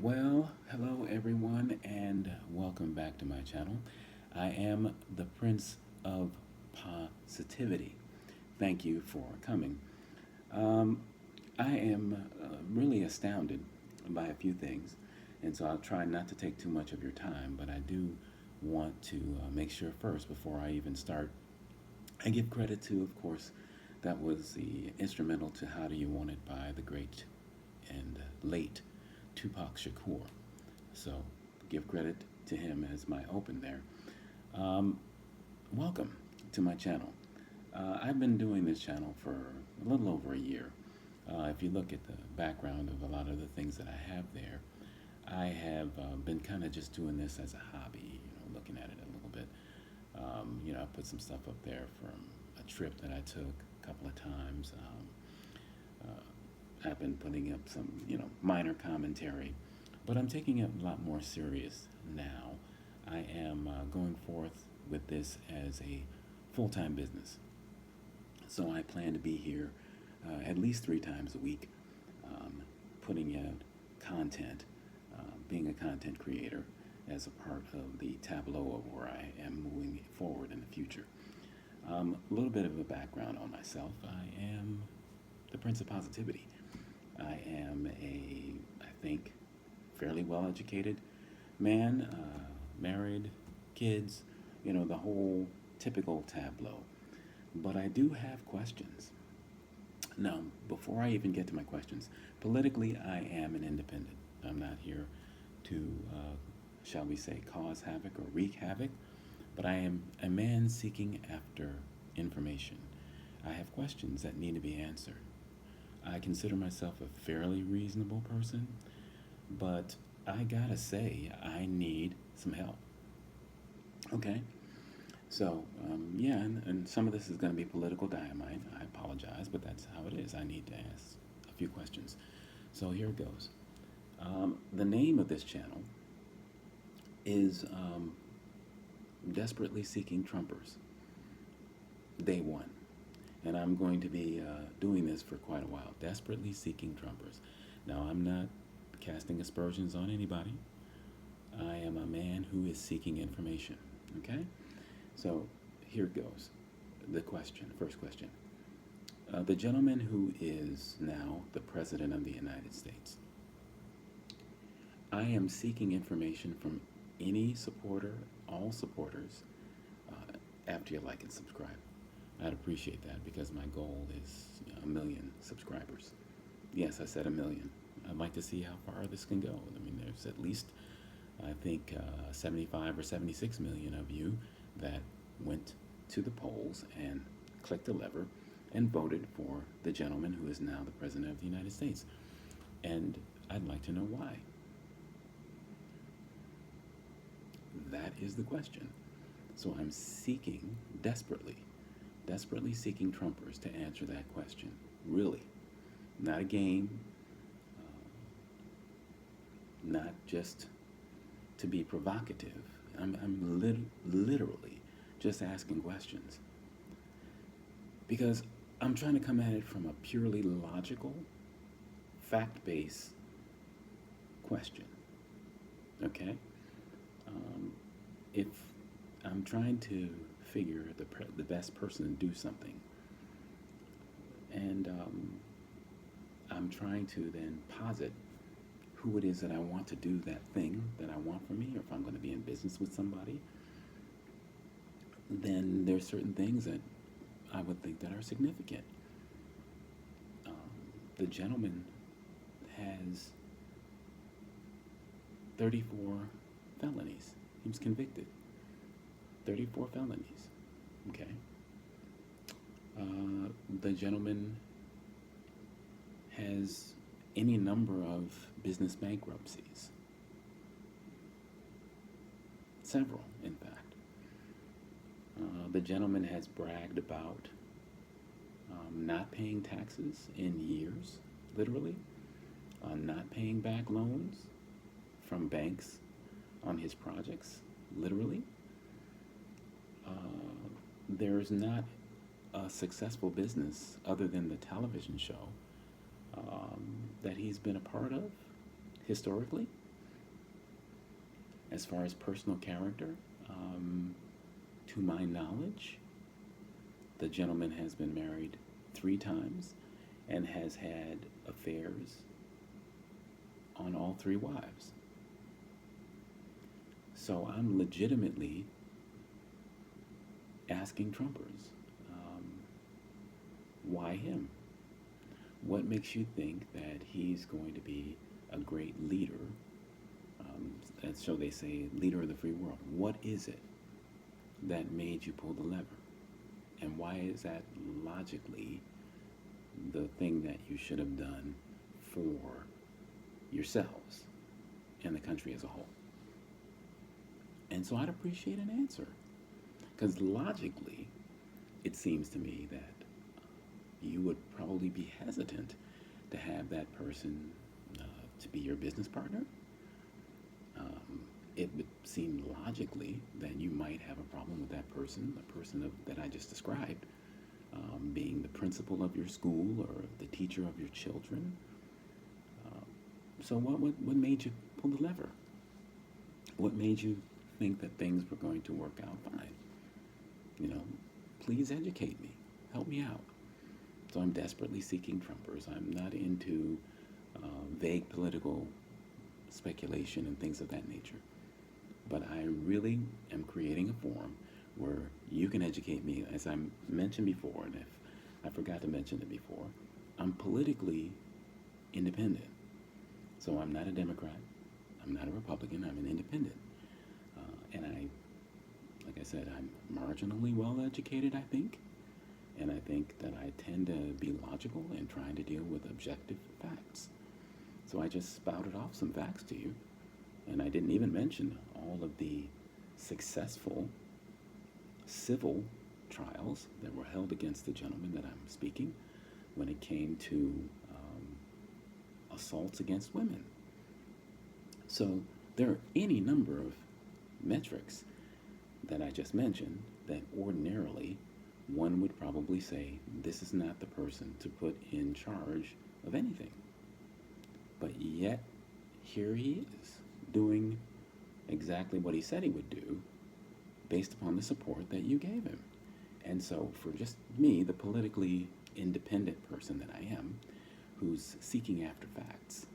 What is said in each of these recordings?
Well, hello everyone, and welcome back to my channel. I am the Prince of Positivity. Thank you for coming. Um, I am really astounded by a few things, and so I'll try not to take too much of your time, but I do want to make sure first, before I even start, I give credit to, of course, that was the instrumental to How Do You Want It by the great and late Tupac Shakur. So give credit to him as my open there. Um, Welcome to my channel. I've been doing this channel for a little over a year. If you look at the background of a lot of the things that I have there, I have been kind of just doing this as a hobby, looking at it a little bit. I put some stuff up there from a trip that I took a couple of times. I've been putting up some, minor commentary, but I'm taking it a lot more serious now. I am going forth with this as a full-time business. So I plan to be here at least 3 times a week, um, putting out content, being a content creator as a part of the tableau of where I am moving forward in the future. A little bit of a background on myself. I am the Prince of Positivity. I am I think, fairly well educated man, married, kids, the whole typical tableau. But I do have questions. Now, before I even get to my questions, politically, I am an independent. I'm not here to, shall we say, cause havoc or wreak havoc, but I am a man seeking after information. I have questions that need to be answered. I consider myself a fairly reasonable person, but I gotta say, I need some help. Okay? So, yeah, and some of this is going to be political dynamite. I apologize, but that's how it is. I need to ask a few questions. So here it goes. The name of this channel is Desperately Seeking Trumpers, Day One. And I'm going to be doing this for quite a while. Desperately Seeking Trumpers. Now, I'm not casting aspersions on anybody. I am a man who is seeking information. Okay? So here goes. The question, first question. The gentleman who is now the President of the United States. I am seeking information from any supporter, all supporters, after you like and subscribe. I'd appreciate that because my goal is 1 million subscribers. Yes, I said 1 million. I'd like to see how far this can go. I mean, there's at least, I think, 75 or 76 million of you that went to the polls and clicked a lever and voted for the gentleman who is now the President of the United States. And I'd like to know why. That is the question. So I'm seeking desperately seeking Trumpers to answer that question. Really. Not a game, not just to be provocative. I'm literally just asking questions. Because I'm trying to come at it from a purely logical, fact-based question. Okay? If I'm trying to figure the best person to do something, and I'm trying to then posit who it is that I want to do that thing that I want for me, or if I'm going to be in business with somebody, then there's certain things that I would think that are significant. Um, the gentleman has 34 felonies. He was convicted. 34 felonies. Okay. The gentleman has any number of business bankruptcies. Several, in fact. The gentleman has bragged about not paying taxes in years, literally, not paying back loans from banks on his projects, literally. There's not a successful business other than the television show that he's been a part of historically. As far as personal character, to my knowledge, the gentleman has been married 3 times and has had affairs on all 3 wives. So I'm legitimately asking Trumpers, why him? What makes you think that he's going to be a great leader? And so they say, leader of the free world. What is it that made you pull the lever? And why is that logically the thing that you should have done for yourselves and the country as a whole? And so I'd appreciate an answer. Because logically, it seems to me that you would probably be hesitant to have that person to be your business partner. It would seem logically that you might have a problem with that person, the person that I just described, being the principal of your school or the teacher of your children. So what made you pull the lever? What made you think that things were going to work out fine? You know, please educate me. Help me out. So I'm desperately seeking Trumpers. I'm not into vague political speculation and things of that nature. But I really am creating a forum where you can educate me. As I mentioned before, and if I forgot to mention it before, I'm politically independent. So I'm not a Democrat. I'm not a Republican. I'm an independent. Like I said, I'm marginally well educated, I think. And I think that I tend to be logical in trying to deal with objective facts. So I just spouted off some facts to you. And I didn't even mention all of the successful civil trials that were held against the gentleman that I'm speaking when it came to assaults against women. So there are any number of metrics that I just mentioned that ordinarily one would probably say this is not the person to put in charge of anything. But yet, here he is doing exactly what he said he would do based upon the support that you gave him. And so for just me, the politically independent person that I am, who's seeking after facts,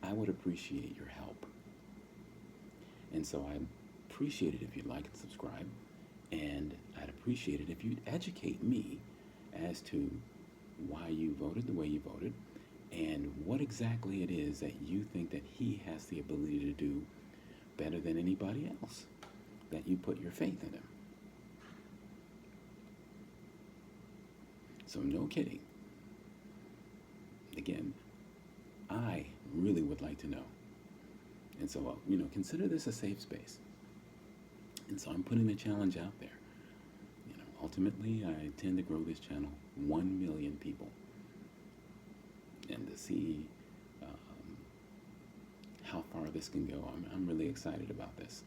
I would appreciate your help. And so I'd appreciate it if you'd like and subscribe, and I'd appreciate it if you'd educate me as to why you voted the way you voted and what exactly it is that you think that he has the ability to do better than anybody else, that you put your faith in him. So no kidding. Again, I really would like to know. And so, consider this a safe space. And so I'm putting the challenge out there. Ultimately, I intend to grow this channel 1 million people. And to see how far this can go, I'm really excited about this.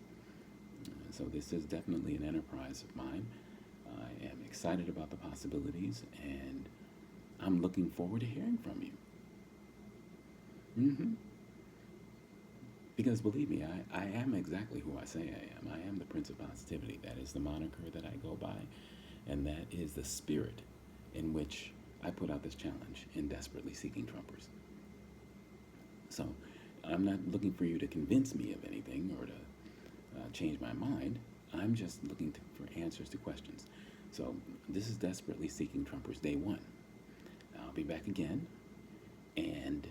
So this is definitely an enterprise of mine. I am excited about the possibilities, and I'm looking forward to hearing from you. Because believe me, I am exactly who I say I am. I am the Prince of Positivity. That is the moniker that I go by, and that is the spirit in which I put out this challenge in Desperately Seeking Trumpers. So I'm not looking for you to convince me of anything or to change my mind. I'm just looking for answers to questions. So this is Desperately Seeking Trumpers Day 1. I'll be back again, and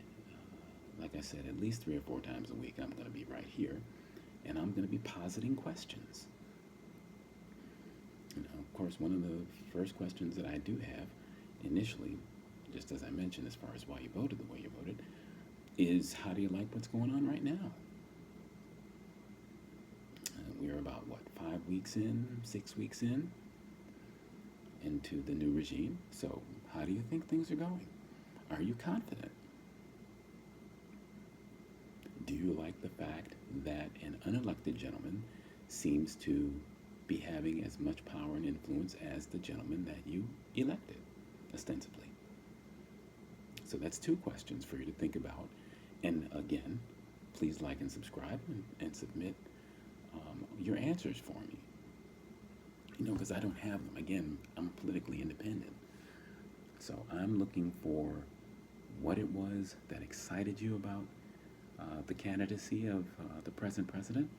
like I said, at least 3 or 4 times a week I'm going to be right here, and I'm going to be positing questions. Of course, one of the first questions that I do have initially, just as I mentioned, as far as why you voted the way you voted, is how do you like what's going on right now? We're about, 5 weeks in, 6 weeks in, into the new regime. So how do you think things are going? Are you confident? Do you like the fact that an unelected gentleman seems to be having as much power and influence as the gentleman that you elected, ostensibly? So that's 2 questions for you to think about. And again, please like and subscribe and submit your answers for me. Because I don't have them. Again, I'm politically independent. So I'm looking for what it was that excited you about the candidacy of the present president.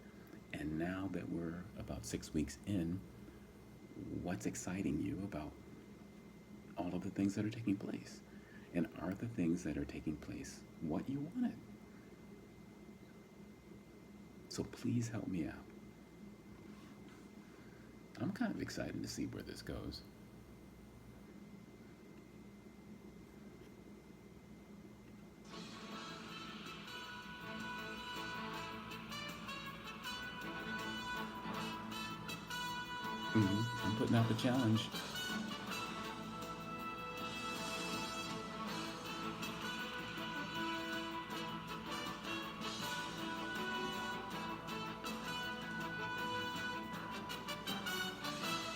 And now that we're about 6 weeks in, what's exciting you about all of the things that are taking place? And are the things that are taking place what you wanted? So please help me out. I'm kind of excited to see where this goes. I'm putting out the challenge.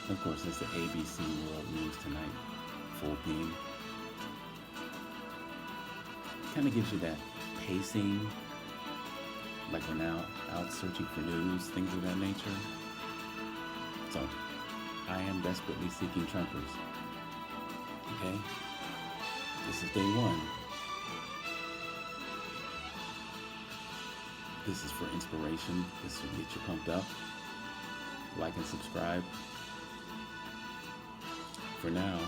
Of course, it's the ABC World News Tonight full theme. Kind of gives you that pacing, like we're now out searching for news, things of that nature. So, I am desperately seeking Trumpers. Okay? This is day one. This is for inspiration. This will get you pumped up. Like and subscribe. For now,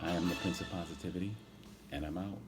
I am the Prince of Positivity, and I'm out.